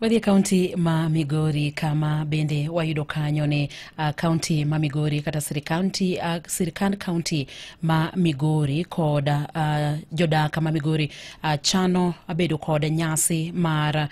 Wadhi kaunti ma Migori kama bende wayudo kanyo ne kaunti ma Migori kata sirikand kaunti ma Migori kod jodak ma Migori chano abedo kod nyasi mar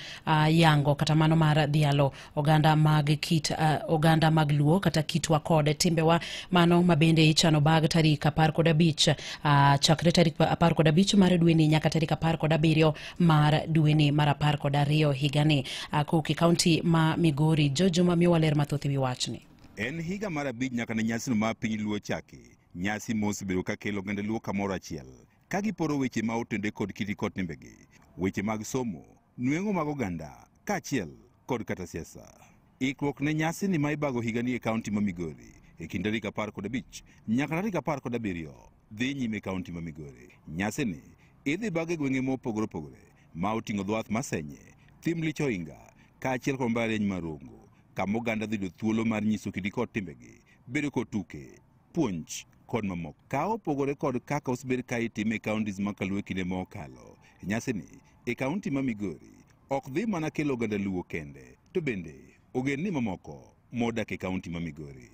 yango kata mano mar dhialo oganda mag Luo kata kitwa kod timbewa mano mabende ichano bag tarik 15 chakre tarik 15 mar dweni nyaka tarik 17 mar dweni mar 12 higani. Kuki kaunti ma Migori Jojuma miwaler mathothi wiwachni. En higa mar 5 nyaka ne nyasi ma piny Luo chaki. Nyasi mos bedo ka kelo gande Luo kamoro achiel. Ka giporo weche ma otende kod kiti kod timbegi, weche mag somo, nuengo mag oganda, kaachiel kod kata siasa. Ikruok ne nyasi ni ma ibago higani e kaunti ma Migori e kind tarik 15 nyaka tarik 17 dhi nyime kaunti ma Migori. Nyasi ni idhi bage gwenge mopogore opogore ma oting'o dhowath Masenye, Thim Lich Oinga, kaachiel kod mbalariany mar Rongo, kama oganda dhi yudo thuolo mar nyiso kiti kod timbegi, bedo kod tuke, puonj kod mamoko. Ka opogore kod kaka osebed ka itime e kauntis ma kaluo e kinde ma okalo, nyasi ni e kaunti ma Migori ok dhi mana kelo oganda Luo kende, to bende ogendni mamoko modak e kaunti ma Migori.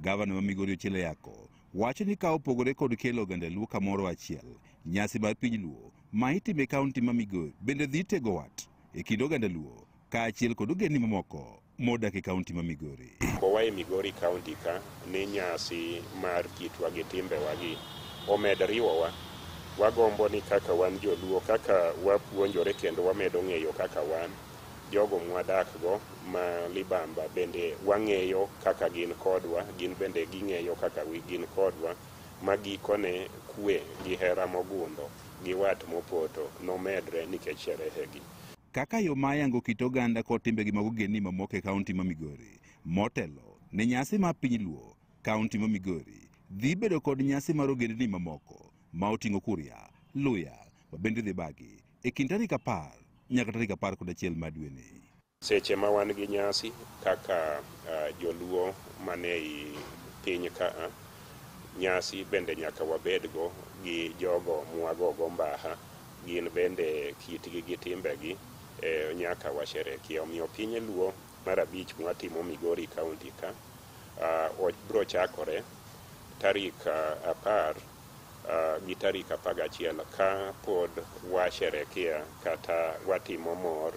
Gavana ma Migori Ochieng Ayacko wacho ni ka opogore kod kelo oganda Luo kamoro achiel, nyasi mar piny Luo ma itime kaunti ma Migori bende dhi tego wat e kind oganda Luo kaachiel kod ogendni mamoko modak e kaunti ma Migori. Kowa e Migori kaunti ka ni nyasi mar kitwa gi timbewa gi omed riwowa. Wagombo ni kaka wan joluo, kaka wapuonjore kendo wamedo ng'eyo kaka wan jogo mwadakgo ma libamba bende wang'eyo kaka gin kodwa, gin bende ging'eyo kaka gin kodwa, ma gikone kwe gi hera mogundho gi wat mopoto nomedre nikech sherehegi. Kaka yo ma yango kit oganda kod timbegi mag ogendni mamoko e kaunti ma Migori, motelo ne nyasi ma piny Luo, kaunti ma Migori dhi bedo kod nyasi mar ogendni mamoko ma oting'o Kuria, Luya, bende dhi bagi e kind tarik 10 nyaka tarik 11 mar dweni. Seche ma wan gi nyasi kaka joluo mane i piny ka nyasi bende nyaka wabedgo gi jogo mwagogo mbaha, gin bende kitgi gi timbegi nyaka washerehekee. Omiyo piny Luo mar 5 mwatimo Migori kaunti ka biro chakore tarik 10 gi tarik 11 ka pod washerehekea kata watimo mor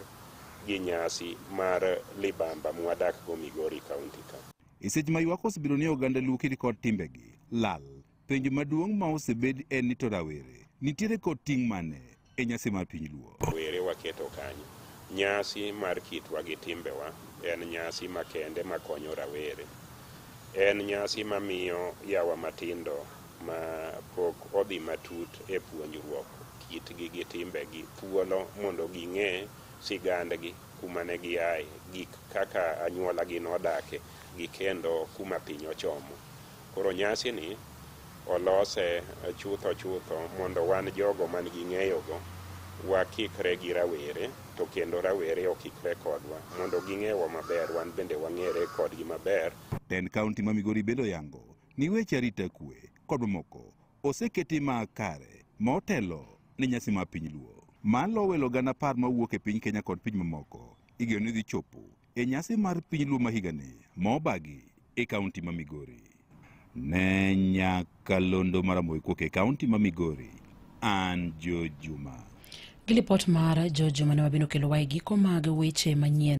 gi nyasi mar libamba mwadak go Migori kaunti ka. E seche ma ywak osebedo ni oganda Luo kiti kod timbegi lal, penjo maduong' ma osebed en ni to rawere nitiere kod ting' mane e nyasi mar piny Luo. Rawere waketo kanyo. Nyasi mar kitwa gi timbewa en nyasi makende makonyo rawere. En nyasi mamiyo yawa matindo ma pok odhi matut e puonjruok kitgi gi timbegi thuolo mondo ging'e sigandgi, kuma ne giaye, gik kaka anyuola gi nodake, gi kendo kuma piny ochomo. Koro nyasi ni olose chutho mondo wan jogo man gi ng'eyogo wakikre gi rawere, to kendo rawere okikre kodwa mondo ging'ewa maber, wan bende wang'ere kodgi maber. Ten kaunti ma Migori bendo yango ni weche arita kwe kod mamoko oseketi makare ma otelo ni nyasi mar piny Luo. Malo welo gana 10 ma wuok e piny Kenya kod piny mamoko igeno ni dhi chopo e nyasi mar piny Luo ma higani ma obagi e kaunti ma Migori. Ne nyakalondo maramoy kuok e kaunti ma Migori, an Jojuma. Gilipot mar Jojuma ne wabino kelo wae giko mag weche manyien.